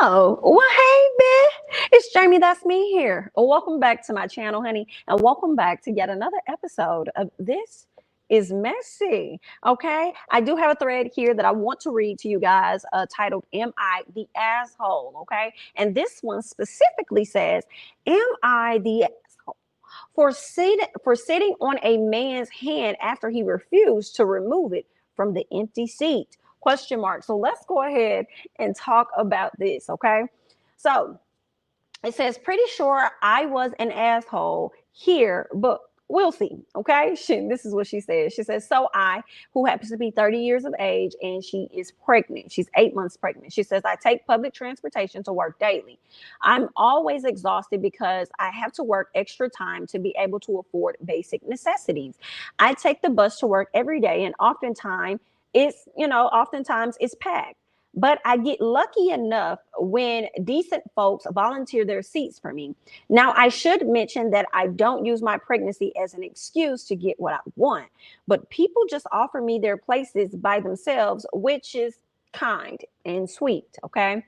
Oh, well, hey, It's Jamie, that's me here. Welcome back to my channel, honey, and welcome back to yet another episode of This is Messy. Okay, I do have a thread here that I want to read to you guys titled, Am I the Asshole? Okay, and this one specifically says, Am I the asshole for sitting on a man's hand after he refused to remove it from the empty seat? Question mark. So let's go ahead and talk about this, okay? So it says, pretty sure I was an asshole here, but we'll see, okay? This is what she says. She says, so I, who happens to be 30 years of age, and she is pregnant. She's 8 months pregnant. She says, I take public transportation to work daily. I'm always exhausted because I have to work extra time to be able to afford basic necessities. I take the bus to work every day, and oftentimes it's packed. But I get lucky enough when decent folks volunteer their seats for me. Now, I should mention that I don't use my pregnancy as an excuse to get what I want, but people just offer me their places by themselves, which is kind and sweet. Okay.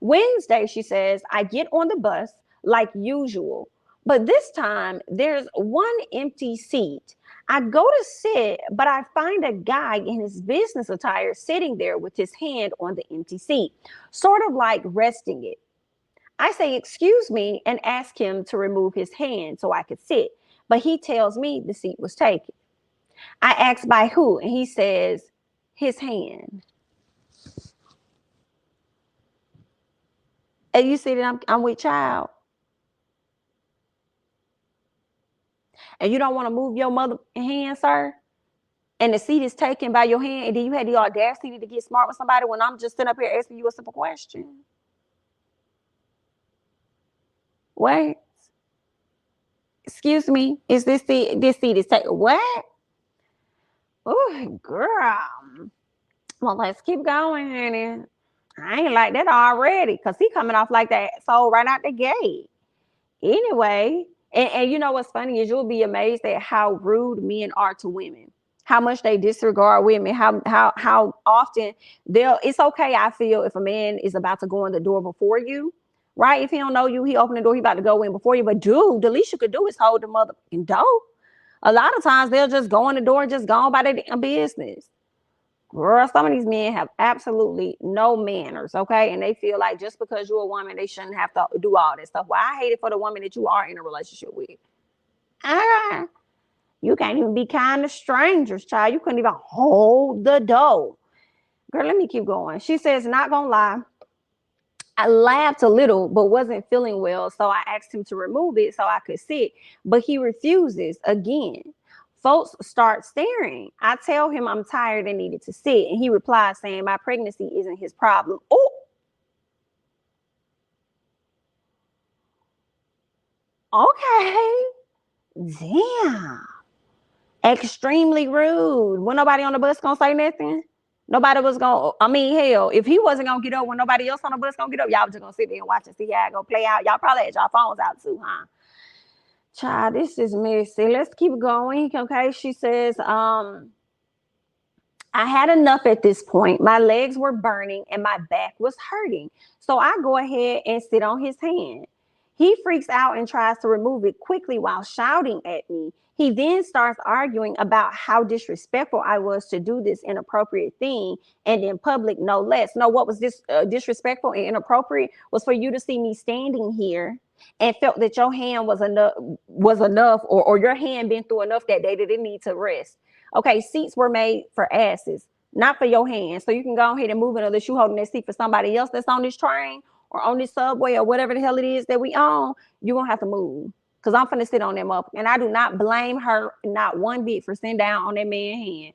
Wednesday, she says, I get on the bus like usual, but this time there's one empty seat. I go to sit, but I find a guy in his business attire sitting there with his hand on the empty seat, sort of like resting it. I say, excuse me, and ask him to remove his hand so I could sit, but he tells me the seat was taken. I ask by who, and he says, his hand. And you see that I'm with child, and you don't want to move your mother hand, sir? And the seat is taken by your hand, and then you had the audacity to get smart with somebody when I'm just sitting up here asking you a simple question. Wait, excuse me, is this seat is taken? What? Oh, girl. Well, let's keep going, honey. I ain't like that already, because he coming off like that so right out the gate. Anyway, and you know what's funny is you'll be amazed at how rude men are to women, how much they disregard women, how often it's okay, I feel, if a man is about to go in the door before you, right? If he don't know you, he open the door, he about to go in before you. But dude, the least you could do is hold the motherfucking door. A lot of times they'll just go in the door and just go on by their damn business. Girl, some of these men have absolutely no manners, okay? And they feel like just because you're a woman, they shouldn't have to do all this stuff. Well, I hate it for the woman that you are in a relationship with. Ah, you can't even be kind to strangers, child. You couldn't even hold the door. Girl, let me keep going. She says, not gonna lie, I laughed a little, but wasn't feeling well. So I asked him to remove it so I could sit, but he refuses again. Folks start staring. I tell him I'm tired and needed to sit, and he replies saying my pregnancy isn't his problem. Oh, okay. Damn. Extremely rude. When nobody on the bus gonna say nothing. Nobody was gonna, I mean, hell, if he wasn't gonna get up when nobody else on the bus gonna get up, y'all was just gonna sit there and watch and see how it go play out. Y'all probably had y'all phones out too, huh? Child, this is messy. Let's keep going. Okay. She says, I had enough at this point. My legs were burning and my back was hurting. So I go ahead and sit on his hand. He freaks out and tries to remove it quickly while shouting at me. He then starts arguing about how disrespectful I was to do this inappropriate thing, and in public, no less. No, what was this disrespectful and inappropriate was for you to see me standing here and felt that your hand was enough, or your hand been through enough that day that it need to rest. Okay, seats were made for asses, not for your hands. So you can go ahead and move it unless you holding that seat for somebody else that's on this train or on this subway or whatever the hell it is that we own. You're gonna have to move. Cause I'm finna sit on them up. And I do not blame her not one bit for sitting down on that man's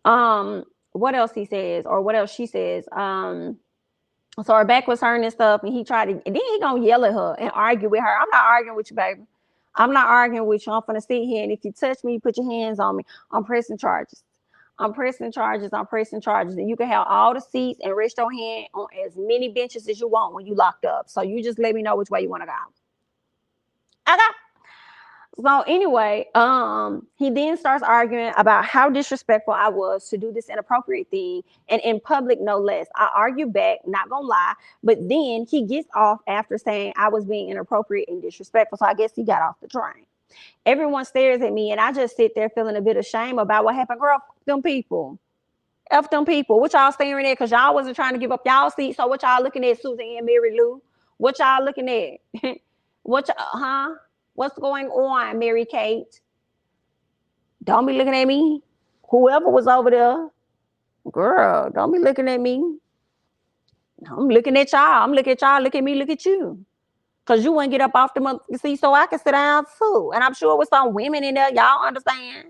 hand. What else he says, or what else she says? So her back was hurting and stuff, and he tried to, and then he gonna yell at her and argue with her. I'm not arguing with you, baby. I'm not arguing with you. I'm finna sit here, and if you touch me, you put your hands on me, I'm pressing charges. I'm pressing charges. I'm pressing charges. And you can have all the seats and rest your hand on as many benches as you want when you locked up. So you just let me know which way you want to go. Okay. So anyway, he then starts arguing about how disrespectful I was to do this inappropriate thing, and in public, no less. I argue back, not gonna lie, but then he gets off after saying I was being inappropriate and disrespectful. So I guess he got off the train. Everyone stares at me, and I just sit there feeling a bit of shame about what happened. Girl, f them people. F them people. What y'all staring at? Because y'all wasn't trying to give up y'all seat. So what y'all looking at, Susan and Mary Lou? What y'all looking at? Huh? What's going on, Mary Kate? Don't be looking at me. Whoever was over there, girl, don't be looking at me. I'm looking at y'all. I'm looking at y'all. Look at me. Look at you. Cause you wouldn't get up off the seat so I can sit down too. And I'm sure with some women in there, y'all understand.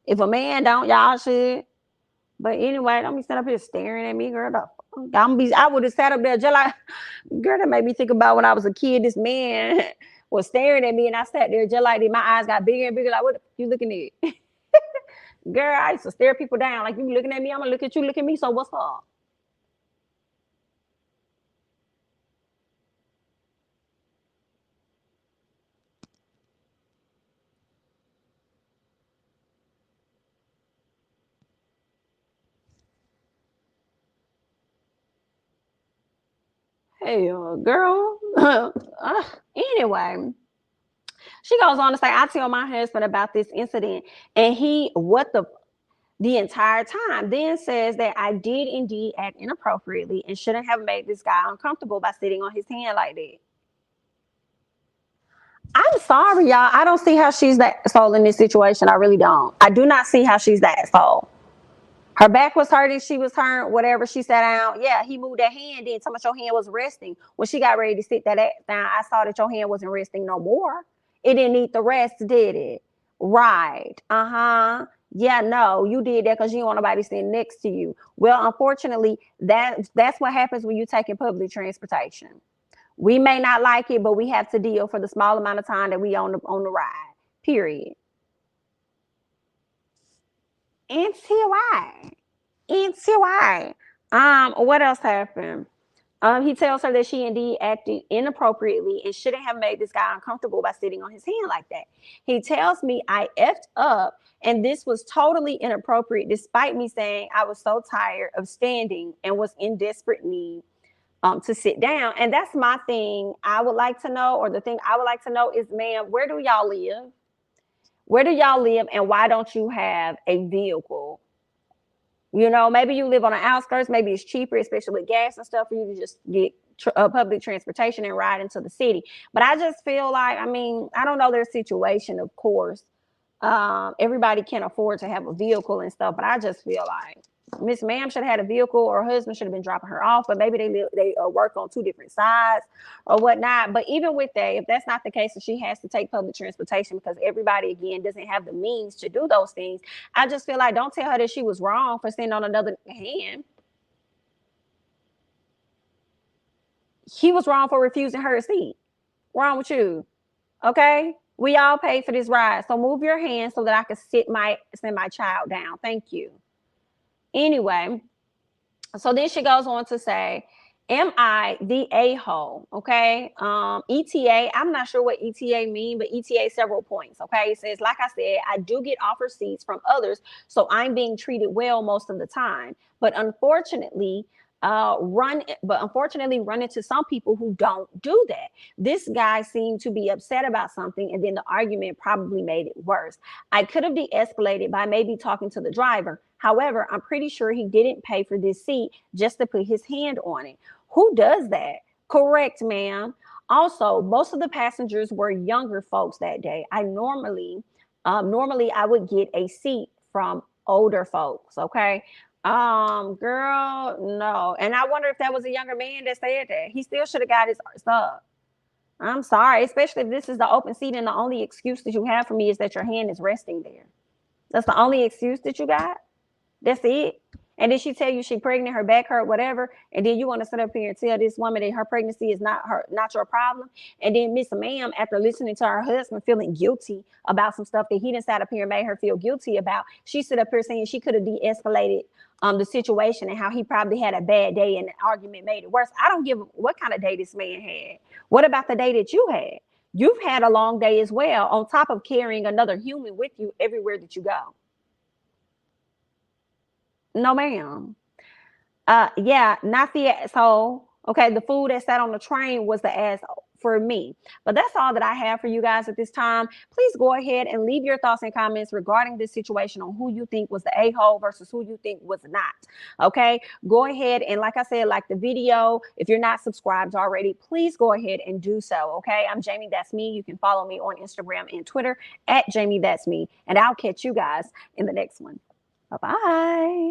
If a man don't, y'all should. But anyway, don't be sitting up here staring at me, girl. I would have sat up there just like, girl, that made me think about when I was a kid. This man was staring at me, and I sat there just like that. My eyes got bigger and bigger. Like, what you looking at? Girl, I used to stare people down. Like, you looking at me, I'm gonna look at you, look at me. So what's up? Hey, girl. Anyway, she goes on to say, I tell my husband about this incident, and he, what the entire time, then says that I did indeed act inappropriately and shouldn't have made this guy uncomfortable by sitting on his hand like that. I'm sorry, y'all. I don't see how she's that soul in this situation. I really don't. I do not see how she's that soul. Her back was hurting. She was hurt. Whatever. She sat down. Yeah, he moved that hand in. Some of your hand was resting. When she got ready to sit that ass down, I saw that your hand wasn't resting no more. It didn't need the rest, did it? Right. Uh-huh. Yeah, no, you did that because you don't want nobody sitting next to you. Well, unfortunately, that's what happens when you take in public transportation. We may not like it, but we have to deal for the small amount of time that we on the ride. Period. Until I. Until I. What else happened? He tells her that she indeed acted inappropriately and shouldn't have made this guy uncomfortable by sitting on his hand like that. He tells me I effed up and this was totally inappropriate, despite me saying I was so tired of standing and was in desperate need to sit down. And that's my thing I would like to know, or the thing I would like to know is, ma'am, where do y'all live? Where do y'all live, and why don't you have a vehicle? You know, maybe you live on the outskirts. Maybe it's cheaper, especially with gas and stuff, for you to just get public transportation and ride into the city. But I just feel like, I mean, I don't know their situation, of course. Everybody can't afford to have a vehicle and stuff, but I just feel like Miss Ma'am should have had a vehicle, or her husband should have been dropping her off, but maybe they work on two different sides or whatnot. But even with that, if that's not the case, and she has to take public transportation because everybody again doesn't have the means to do those things, I just feel like don't tell her that she was wrong for sitting on another hand. He was wrong for refusing her a seat. Wrong with you? Okay. We all paid for this ride. So move your hand so that I can send my child down. Thank you. Anyway, so then she goes on to say, am I the a-hole? Okay. ETA, I'm not sure what ETA mean, but ETA several points. Okay. It says, like I said, I do get offer seats from others, so I'm being treated well most of the time. But unfortunately run into some people who don't do that. This guy seemed to be upset about something, and then the argument probably made it worse. I could have de-escalated by maybe talking to the driver. However, I'm pretty sure he didn't pay for this seat just to put his hand on it. Who does that? Correct, ma'am. Also, most of the passengers were younger folks that day. Normally I would get a seat from older folks. Okay. Girl, no. And I wonder if that was a younger man that said that. He still should have got his stuff. I'm sorry, especially if this is the open seat and the only excuse that you have for me is that your hand is resting there. That's the only excuse that you got. That's it. And then she tell you she pregnant, her back hurt, whatever, and then you want to sit up here and tell this woman that her pregnancy is not your problem. And then Miss Ma'am, after listening to her husband feeling guilty about some stuff that he didn't sat up here and made her feel guilty about, she sit up here saying she could have de-escalated the situation and how he probably had a bad day and the argument made it worse. I don't give what kind of day this man had. What about the day that you had? You've had a long day as well, on top of carrying another human with you everywhere that you go. No, ma'am. Yeah, not the asshole. Okay, the fool that sat on the train was the asshole for me. But that's all that I have for you guys at this time. Please go ahead and leave your thoughts and comments regarding this situation on who you think was the a-hole versus who you think was not. Okay, go ahead and, like I said, like the video. If you're not subscribed already, please go ahead and do so. Okay, I'm Jamie. That's me. You can follow me on Instagram and Twitter at Jamie. That's me. And I'll catch you guys in the next one. Bye bye.